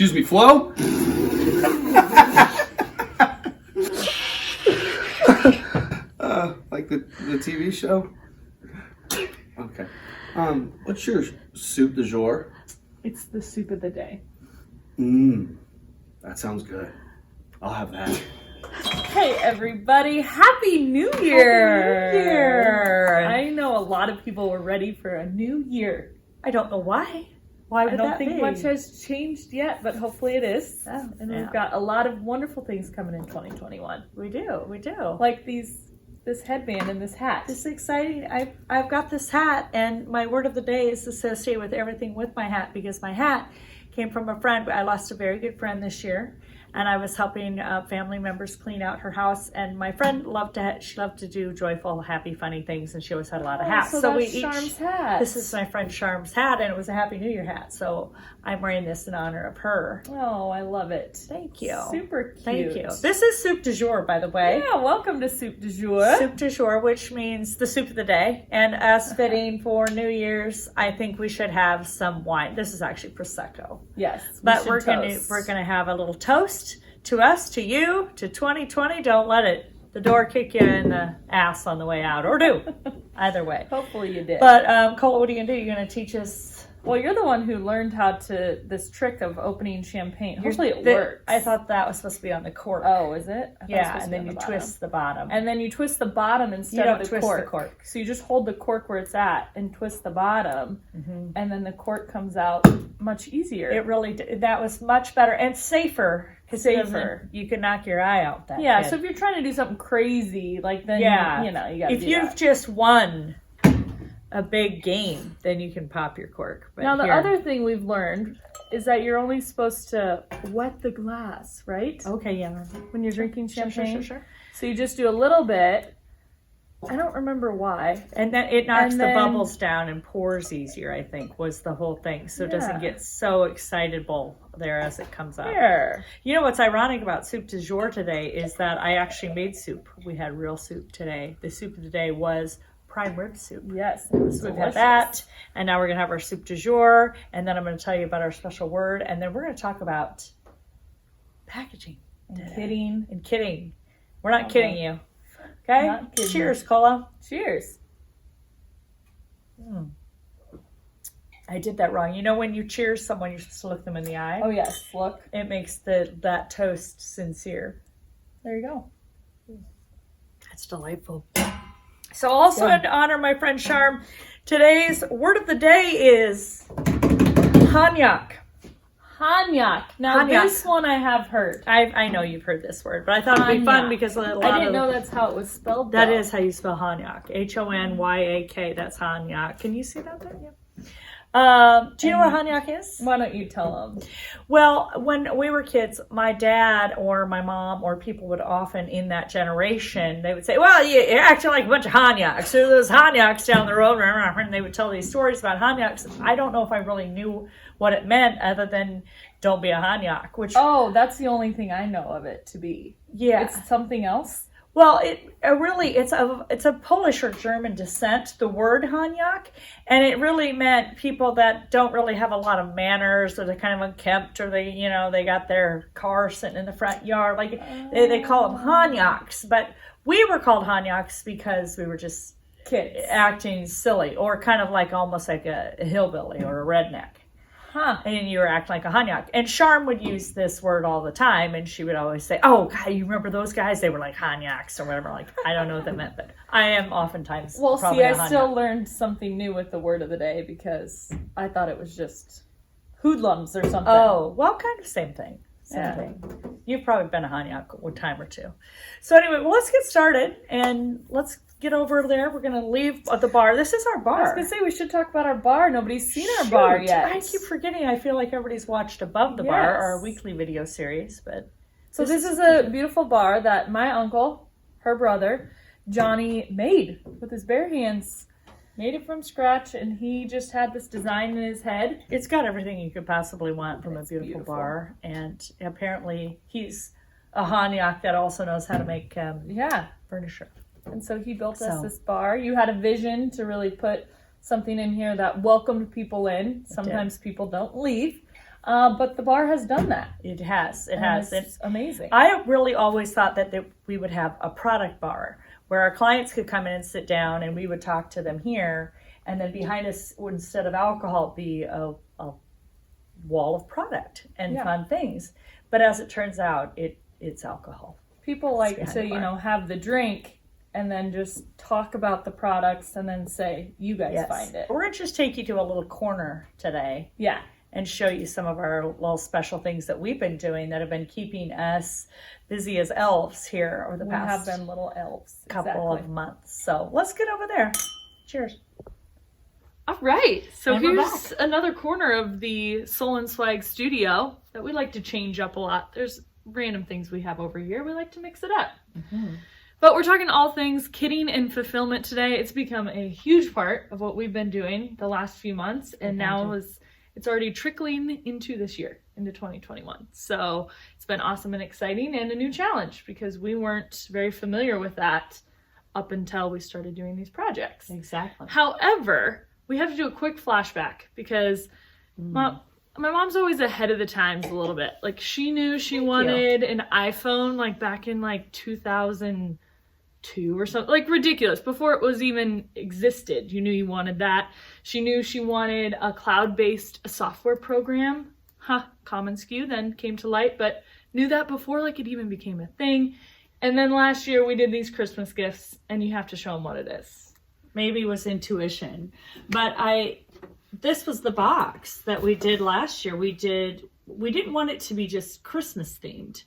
Excuse me, Flo? Like the TV show? Okay. What's your soup du jour? It's the soup of the day. That sounds good. I'll have that. Hey everybody, Happy New Year! Happy New Year! I know a lot of people were ready for a new year. I don't know why. Why would I don't that think be? much has changed yet, but hopefully it is. Oh, And yeah. we've got a lot of wonderful things coming in 2021. We do. Like this headband and this hat. This is exciting. I've got this hat, and my word of the day is associated with everything with my hat, because my hat came from a friend. I lost a very good friend this year, and I was helping family members clean out her house. And my friend loved to do joyful, happy, funny things, and she always had a lot of hats. So that's Charm's hat. This is my friend Charm's hat, and it was a Happy New Year hat. So I'm wearing this in honor of her. Oh, I love it. Thank you. Super cute. Thank you. This is soup du jour, by the way. Yeah, welcome to Soopduhzhoor. Soup du jour, which means the soup of the day. And us fitting for New Year's, I think we should have some wine. This is actually Prosecco. Yes. But we're gonna have a little toast to us, to you, to 2020. Don't let the door kick you in the ass on the way out, or do. Either way. Hopefully you did. But Cola, what are you gonna do? You're gonna teach us. Well, you're the one who learned this trick of opening champagne. Hopefully it works. I thought that was supposed to be on the cork. Oh, is it? I thought it was Yeah, supposed and to be then on you the twist the bottom. And then you twist the bottom instead You don't of the twist cork. the cork. So you just hold the cork where it's at and twist the bottom, and then the cork comes out much easier. It really did. That was much better and safer. Safer. You could knock your eye out. That Yeah. kid. So if you're trying to do something crazy, like then Yeah. you got. If you've just won a big game, then you can pop your cork. But Now the here- other thing we've learned is that you're only supposed to wet the glass, right? Okay, yeah. When you're drinking champagne. Sure. So you just do a little bit. I don't remember why. And then it knocks And the then- bubbles down and pours easier, I think, was the whole thing. So it doesn't Yeah. get so excitable there as it comes up. Here. You know what's ironic about soup du jour today is that I actually made soup. We had real soup today. The soup of the day was prime rib soup. Yes, it was So we've delicious. had that, and now we're going to have our soup du jour, and then I'm going to tell you about our special word, and then we're going to talk about packaging. Kidding. And kidding. We're not kidding you. Okay? Not kidding. Cheers, Cola. Cheers. I did that wrong. You know when you cheers someone, you're supposed to look them in the eye? Oh yes, look. It makes that toast sincere. There you go. That's delightful. So also Good. to honor my friend Charm, today's word of the day is Hanyak. Hanyak. Now Hanyak. this one I have heard. I know you've heard this word, but I thought it'd be fun Hanyak. because a lot I didn't of know that's how it was spelled. that though. is how you spell Hanyak. Honyak. That's Hanyak. Can you see that there? Yeah. Do you know what Hanyak is? Why don't you tell them? Well, when we were kids, my dad or my mom or people would often in that generation, they would say, well, you're acting like a bunch of Hanyaks. So there's Hanyaks down the road, and they would tell these stories about Hanyaks. I don't know if I really knew what it meant other than don't be a Hanyak, which, Oh, that's the only thing I know of it to be. yeah. It's something else. Well, it's a Polish or German descent, the word Hanyak, and it really meant people that don't really have a lot of manners, or they're kind of unkempt, or they got their car sitting in the front yard, like they call them Hanyaks, but we were called Hanyaks because we were just Kids. acting silly, or kind of like almost like a hillbilly or a redneck. Huh. And you were acting like a Hanyak. And Charm would use this word all the time, and she would always say, oh, God, you remember those guys? They were like Hanyaks or whatever. Like, I don't know what that meant, but I am oftentimes Well, probably see, a I Hanyak. still learned something new with the word of the day because I thought it was just hoodlums or something. Oh, well, kind of same thing. Same thing. You've probably been a Hanyak a time or two. So anyway, well, let's get started, and let's get over there. We're going to leave at the bar. This is our bar. I was going to say we should talk about our bar. Nobody's seen our bar Shoot, yet. I keep forgetting. I feel like everybody's watched Above the Bar, our weekly video series, but So this is a beautiful bar that my uncle, her brother, Johnny, made with his bare hands. Made it from scratch, and he just had this design in his head. It's got everything you could possibly want from It's a beautiful beautiful. bar, and apparently he's a Hanyak that also knows how to make Yeah. furniture. And so he built us So- this bar. You had a vision to really put something in here that welcomed people in. Sometimes people don't leave. But the bar has done that. It has. It And has. It's amazing. I really always thought that we would have a product bar where our clients could come in and sit down and we would talk to them here. And then behind us, instead of alcohol, be a wall of product and fun things. But as it turns out, it's alcohol. People like to, have the drink and then just talk about the products and then say, you guys find it. We're going to just take you to a little corner today. Yeah. And show you some of our little special things that we've been doing that have been keeping us busy as elves here over the past have been little elves. couple of months. So let's get over there. Cheers. All right. So And we're here's another corner of the Soul and Swag studio that we like to change up a lot. There's random things we have over here. We like to mix it up. Mm-hmm. But we're talking all things kidding and fulfillment today. It's become a huge part of what we've been doing the last few months. And now it's already trickling into this year, into 2021. So it's been awesome and exciting and a new challenge because we weren't very familiar with that up until we started doing these projects. Exactly. However, we have to do a quick flashback because my mom's always ahead of the times a little bit. Like she knew she wanted an iPhone like back in like 2002 or something, like ridiculous, before it was even existed. You knew you wanted that. She knew she wanted a cloud-based software program. Common skew then came to light, but knew that before like it even became a thing. And then last year we did these Christmas gifts and you have to show them what it is. Maybe it was intuition, but this was the box that we did last year. We didn't want it to be just Christmas themed,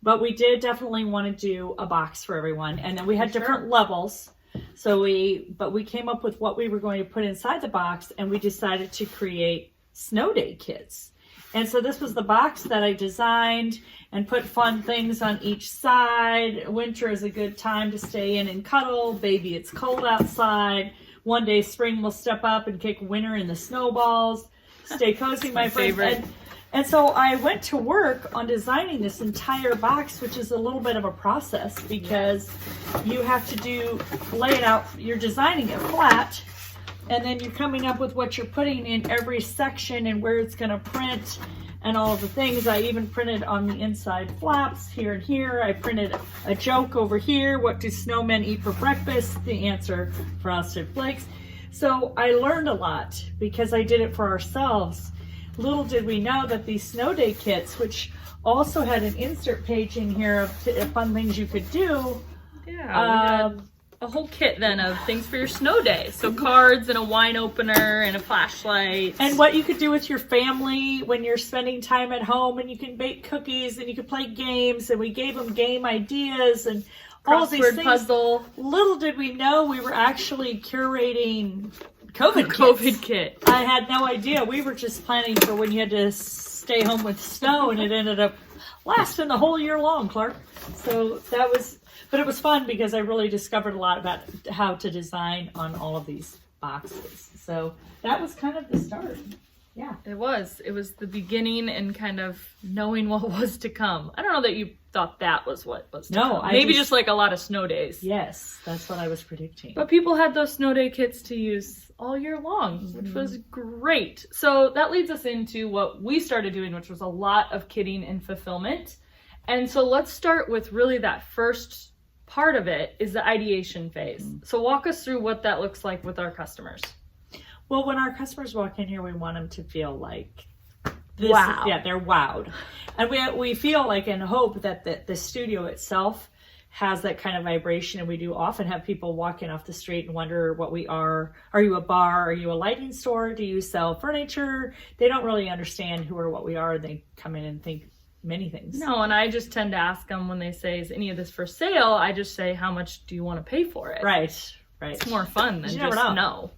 but we did definitely want to do a box for everyone. And then we had different levels. So we came up with what we were going to put inside the box, and we decided to create snow day kits. And so this was the box that I designed and put fun things on each side. Winter is a good time to stay in and cuddle. Baby, it's cold outside. One day spring will step up and kick winter in the snowballs. Stay cozy, my friends. And so I went to work on designing this entire box, which is a little bit of a process because you have to lay it out. You're designing it flat, and then you're coming up with what you're putting in every section and where it's going to print and all of the things. I even printed on the inside flaps here and here. I printed a joke over here. What do snowmen eat for breakfast? The answer, Frosted Flakes. So I learned a lot because I did it for ourselves. Little did we know that these snow day kits, which also had an insert page in here of fun things you could do. Yeah, we had a whole kit then of things for your snow day. So cards and a wine opener and a flashlight. And what you could do with your family when you're spending time at home, and you can bake cookies and you can play games, and we gave them game ideas and all of these things. Puzzle. Little did we know we were actually curating COVID kit. I had no idea. We were just planning for when you had to stay home with snow, and it ended up lasting the whole year long, Clark. So but it was fun because I really discovered a lot about how to design on all of these boxes. So that was kind of the start. Yeah. It was the beginning and kind of knowing what was to come. I don't know that you thought that was what was to come. Maybe just like a lot of snow days. Yes, that's what I was predicting. But people had those snow day kits to use all year long, which was great. So that leads us into what we started doing, which was a lot of kidding and fulfillment. And so let's start with really that first part of it is the ideation phase. So walk us through what that looks like with our customers. Well, when our customers walk in here, we want them to feel like they're wowed. And we feel like and hope that the studio itself has that kind of vibration. And we do often have people walking off the street and wonder what we are. Are you a bar? Are you a lighting store? Do you sell furniture? They don't really understand who or what we are. They come in and think many things. No, and I just tend to ask them when they say, is any of this for sale? I just say, how much do you want to pay for it? Right. It's more fun than you just never know.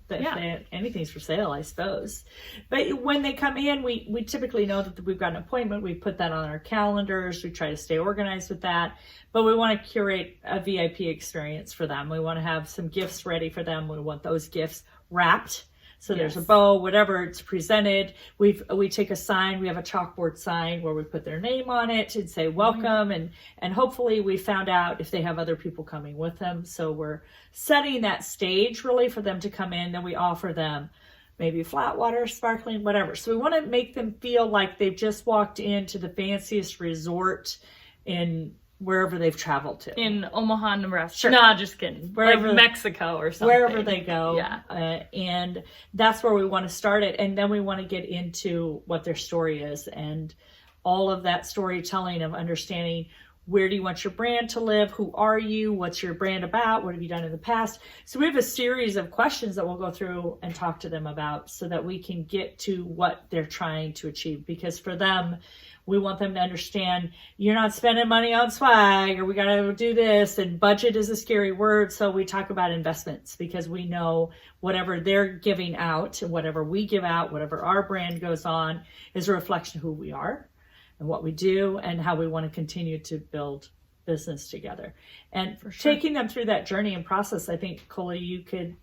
Anything's for sale, I suppose. But when they come in, we typically know that we've got an appointment. We put that on our calendars. We try to stay organized with that. But we want to curate a VIP experience for them. We want to have some gifts ready for them. We want those gifts wrapped. So there's a bow, whatever it's presented. We take a sign. We have a chalkboard sign where we put their name on it and say welcome. And hopefully we found out if they have other people coming with them. So we're setting that stage really for them to come in. Then we offer them maybe flat water, sparkling, whatever. So we want to make them feel like they've just walked into the fanciest resort in wherever they've traveled to. In Omaha, Nebraska. Sure. Nah, just kidding. Wherever- like Mexico or something. Wherever they go. Yeah. And that's where we want to start it. And then we want to get into what their story is and all of that storytelling of understanding, where do you want your brand to live? Who are you? What's your brand about? What have you done in the past? So we have a series of questions that we'll go through and talk to them about so that we can get to what they're trying to achieve. Because for them, we want them to understand you're not spending money on swag, or we got to do this, and budget is a scary word. So we talk about investments, because we know whatever they're giving out and whatever we give out, whatever our brand goes on, is a reflection of who we are and what we do and how we want to continue to build business together. And For sure. taking them through that journey and process, I think, Cola, you could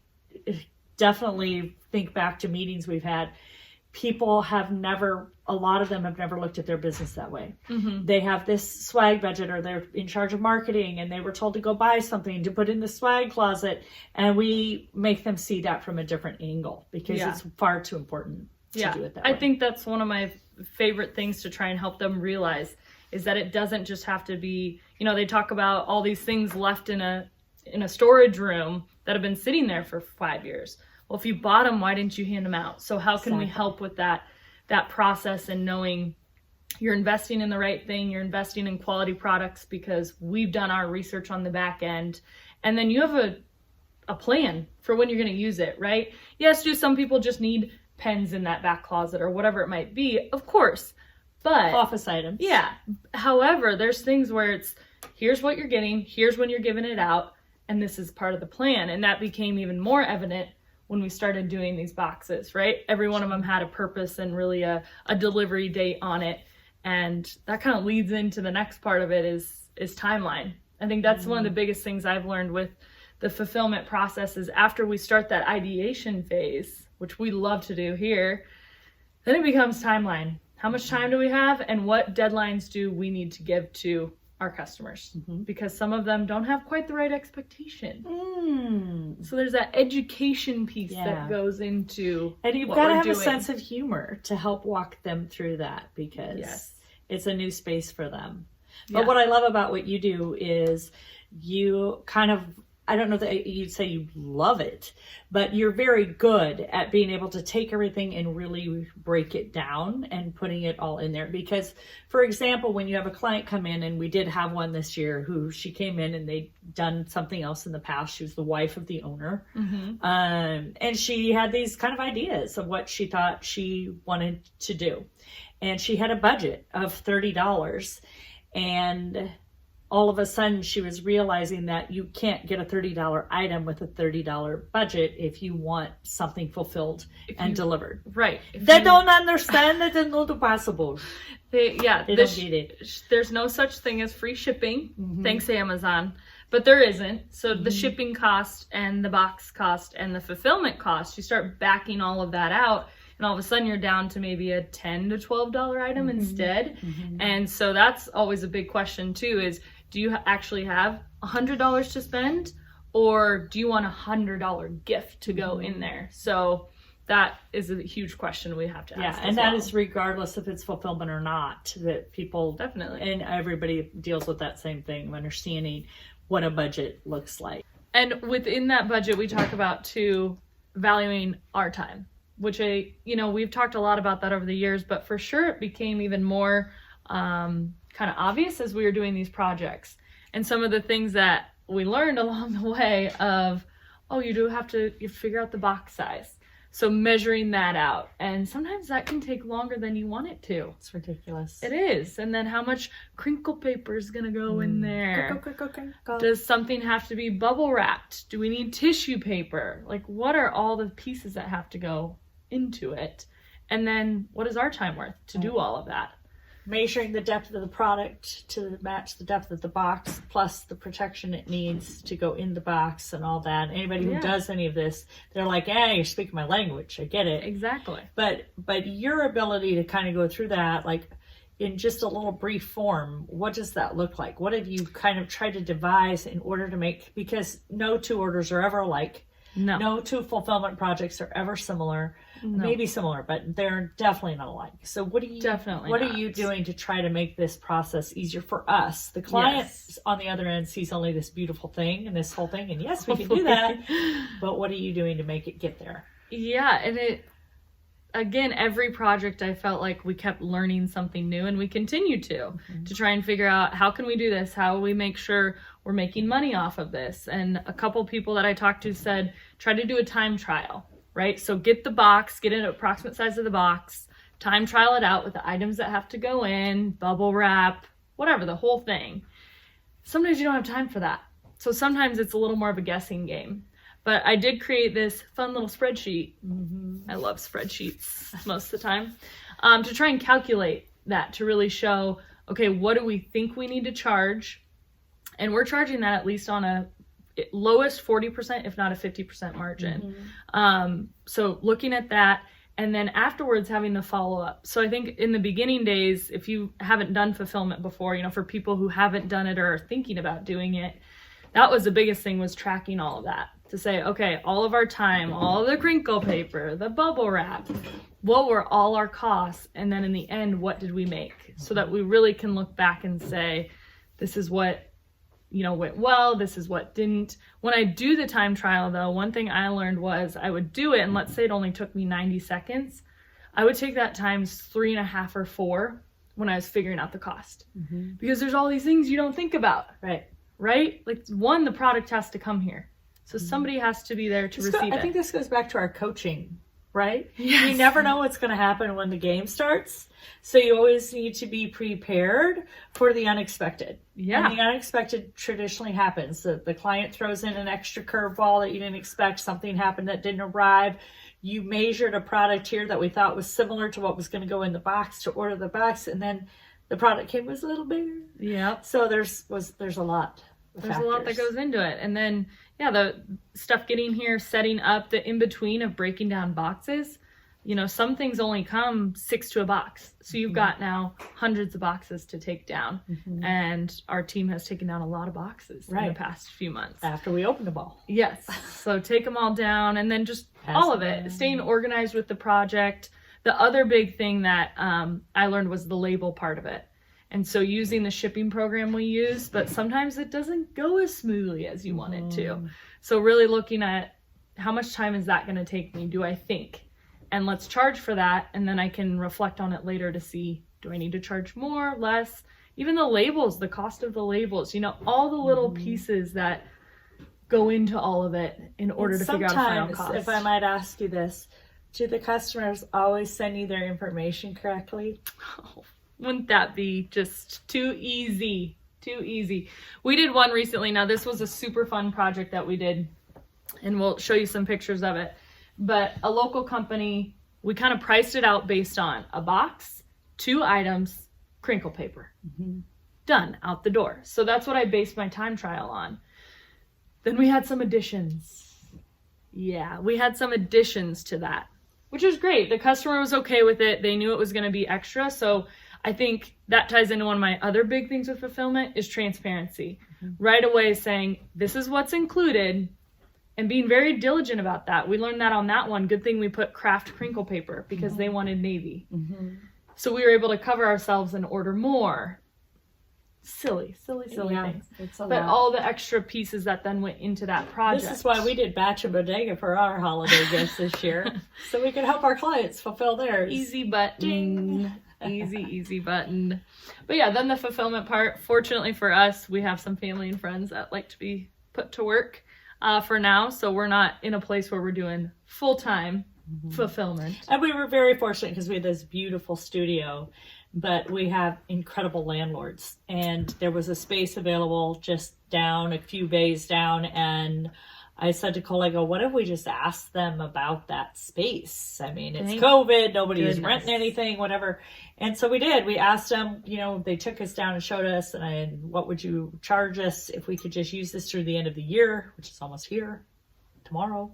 definitely think back to meetings we've had. People have never, a lot of them have never looked at their business that way. Mm-hmm. They have this swag budget, or they're in charge of marketing and they were told to go buy something to put in the swag closet. And we make them see that from a different angle, because Yeah. it's far too important to do it that I way. think that's one of my favorite things to try and help them realize, is that it doesn't just have to be, they talk about all these things left in a storage room that have been sitting there for 5 years. Well, if you bought them, why didn't you hand them out? So how can we help with that process, and knowing you're investing in the right thing, you're investing in quality products because we've done our research on the back end, and then you have a plan for when you're going to use it, right? Yes, do some people just need pens in that back closet or whatever it might be? Of course, but Office items. yeah. However, there's things where it's, here's what you're getting, here's when you're giving it out, and this is part of the plan. And that became even more evident when we started doing these boxes, right? Every one of them had a purpose and really a delivery date on it. And that kind of leads into the next part of it is timeline. I think that's one of the biggest things I've learned with the fulfillment process is after we start that ideation phase, which we love to do here, then it becomes timeline. How much time do we have, and what deadlines do we need to give to our customers? Because some of them don't have quite the right expectation. So there's that education piece that goes into And you've what got to we're have doing. a sense of humor to help walk them through that, because Yes. it's a new space for them. But Yeah. what I love about what you do is you kind of, I don't know that you'd say you love it, but you're very good at being able to take everything and really break it down and putting it all in there. Because, for example, when you have a client come in, and we did have one this year who she came in and they'd done something else in the past. She was the wife of the owner. And she had these kind of ideas of what she thought she wanted to do. And she had a budget of $30. And all of a sudden she was realizing that you can't get a $30 item with a $30 budget if you want something fulfilled and delivered. Right. They don't understand that it's not possible. They don't get it. There's no such thing as free shipping. Thanks, Amazon. But there isn't. So the shipping cost and the box cost and the fulfillment cost, you start backing all of that out, and all of a sudden you're down to maybe a $10 to $12 item instead. And so that's always a big question too, is do you actually have $100 to spend, or do you want a $100 gift to go in there? So that is a huge question we have to ask. Yeah, and that is regardless if it's fulfillment or not, that people Definitely. and everybody deals with that same thing of understanding what a budget looks like. And within that budget, we talk about too, valuing our time, which we've talked a lot about that over the years, but for sure it became even more kind of obvious as we were doing these projects. And some of the things that we learned along the way of, you figure out the box size. So measuring that out. And sometimes that can take longer than you want it to. It's ridiculous. It is. And then how much crinkle paper is going to go in there? Does something have to be bubble wrapped? Do we need tissue paper? Like, what are all the pieces that have to go into it? And then what is our time worth to do all of that? Measuring the depth of the product to match the depth of the box, plus the protection it needs to go in the box and all that. Anybody who does any of this, they're like, hey, you're speaking my language. I get it. Exactly. But your ability to kind of go through that, like in just a little brief form, what does that look like? What have you kind of tried to devise in order to make, because no two orders are ever alike. No. No two fulfillment projects are ever similar. No. Maybe similar, but they're definitely not alike. So what are you Definitely are not. you doing to try to make this process easier for us? The client Yes. on the other end sees only this beautiful thing and this whole thing, and yes, we can do that. But what are you doing to make it get there? Yeah, and again, every project I felt like we kept learning something new, and we continue to try and figure out how can we do this? How will we make sure we're making money off of this? And a couple people that I talked to said, try to do a time trial, right? So get the box, get an approximate size of the box, time trial it out with the items that have to go in, bubble wrap, whatever, the whole thing. Sometimes you don't have time for that. So sometimes it's a little more of a guessing game. But I did create this fun little spreadsheet. I love spreadsheets most of the time. To try and calculate that, to really show, okay, what do we think we need to charge? And we're charging that at least on a lowest 40%, if not a 50% margin. So looking at that, and then afterwards having the follow-up. So I think in the beginning days, if you haven't done fulfillment before, for people who haven't done it or are thinking about doing it, that was the biggest thing, was tracking all of that. To say, okay, all of our time, all the crinkle paper, the bubble wrap, what were all our costs? And then in the end, what did we make? So that we really can look back and say, this is what, went well, this is what didn't. When I do the time trial though, one thing I learned was I would do it, and let's say it only took me 90 seconds. I would take that times 3.5 or 4 when I was figuring out the cost. Because there's all these things you don't think about. Right? Like, one, the product has to come here. So somebody has to be there to receive it. I think this goes back to our coaching, right? Yes. You never know what's going to happen when the game starts. So you always need to be prepared for the unexpected. Yeah. And the unexpected traditionally happens. The client throws in an extra curveball that you didn't expect. Something happened that didn't arrive. You measured a product here that we thought was similar to what was going to go in the box to order the box. And then the product came was a little bigger. Yeah. So there's a lot. There's a lot that goes into it. And then, the stuff getting here, setting up, the in-between of breaking down boxes. Some things only come 6 to a box. So you've got now hundreds of boxes to take down. And our team has taken down a lot of boxes in the past few months. After we opened the ball. Yes. So take them all down, and then just all of it. Staying organized with the project. The other big thing that I learned was the label part of it. And so using the shipping program we use, but sometimes it doesn't go as smoothly as you want it to. So really looking at how much time is that going to take me, do I think? And let's charge for that. And then I can reflect on it later to see, do I need to charge more, less? Even the labels, the cost of the labels, all the little pieces that go into all of it in order to figure out a final cost. If I might ask you this, do the customers always send you their information correctly? Oh, wouldn't that be just too easy? Too easy. We did one recently. Now, this was a super fun project that we did, and we'll show you some pictures of it. But a local company, we kind of priced it out based on a box, 2 items, crinkle paper. Done, out the door. So that's what I based my time trial on. Then we had some additions. Yeah, we had some additions to that, which is great. The customer was okay with it. They knew it was going to be extra. So I think that ties into one of my other big things with fulfillment is transparency. Right away saying, this is what's included, and being very diligent about that. We learned that on that one. Good thing we put craft crinkle paper because they wanted navy. So we were able to cover ourselves and order more. Silly things. But all the extra pieces that then went into that project. This is why we did batch and bodega for our holiday gifts this year. So we could help our clients fulfill theirs. Easy button. Easy button. But yeah, then the fulfillment part. Fortunately for us, we have some family and friends that like to be put to work for now. So we're not in a place where we're doing full-time fulfillment. And we were very fortunate because we had this beautiful studio, but we have incredible landlords. And there was a space available just down, a few bays down, and I said to Cola, I go, what if we just ask them about that space? I mean, it's COVID, nobody's renting anything, whatever. And so we did. We asked them, they took us down and showed us, and what would you charge us if we could just use this through the end of the year, which is almost here, tomorrow.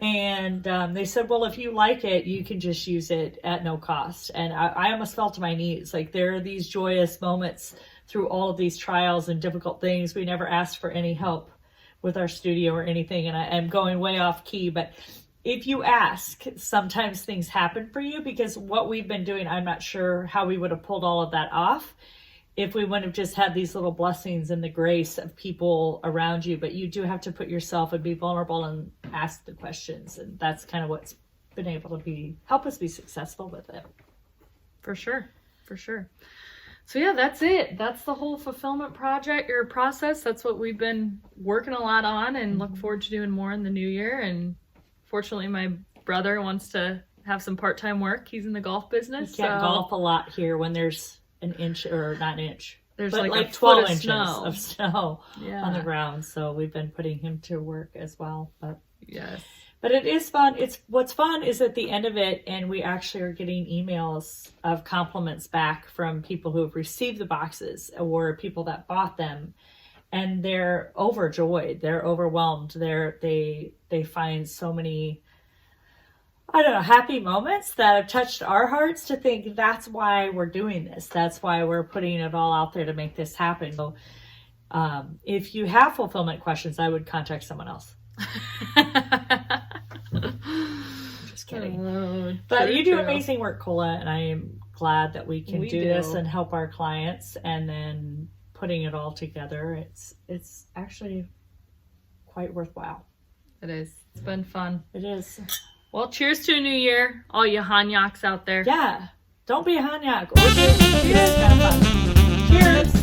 And they said, well, if you like it, you can just use it at no cost. And I almost fell to my knees. Like, there are these joyous moments through all of these trials and difficult things. We never asked for any help. with our studio or anything, and I'm going way off key, but if you ask, sometimes things happen for you, because what we've been doing, I'm not sure how we would have pulled all of that off if we wouldn't have just had these little blessings and the grace of people around you. But you do have to put yourself and be vulnerable and ask the questions, and that's kind of what's been able to help us be successful with it. For sure. So yeah, that's it. That's the whole fulfillment project or process. That's what we've been working a lot on, and look forward to doing more in the new year. And fortunately, my brother wants to have some part-time work. He's in the golf business. You can't golf a lot here when there's an inch, or not an inch. There's but like 12 inches of snow Yeah. on the ground. So we've been putting him to work as well. Yes. But it is fun. What's fun is at the end of it, and we actually are getting emails of compliments back from people who have received the boxes or people that bought them, and they're overjoyed. They're overwhelmed. They find so many, I don't know, happy moments that have touched our hearts to think that's why we're doing this. That's why we're putting it all out there to make this happen. So if you have fulfillment questions, I would contact someone else. Just kidding. But you do amazing work, Cola, and I am glad that we can do this and help our clients. And then putting it all together, it's actually quite worthwhile. It is. It's been fun. It is. Well, cheers to a new year, all you Hanyaks out there. Yeah. Don't be a Hanyak. Or do. It's kind of fun. Cheers.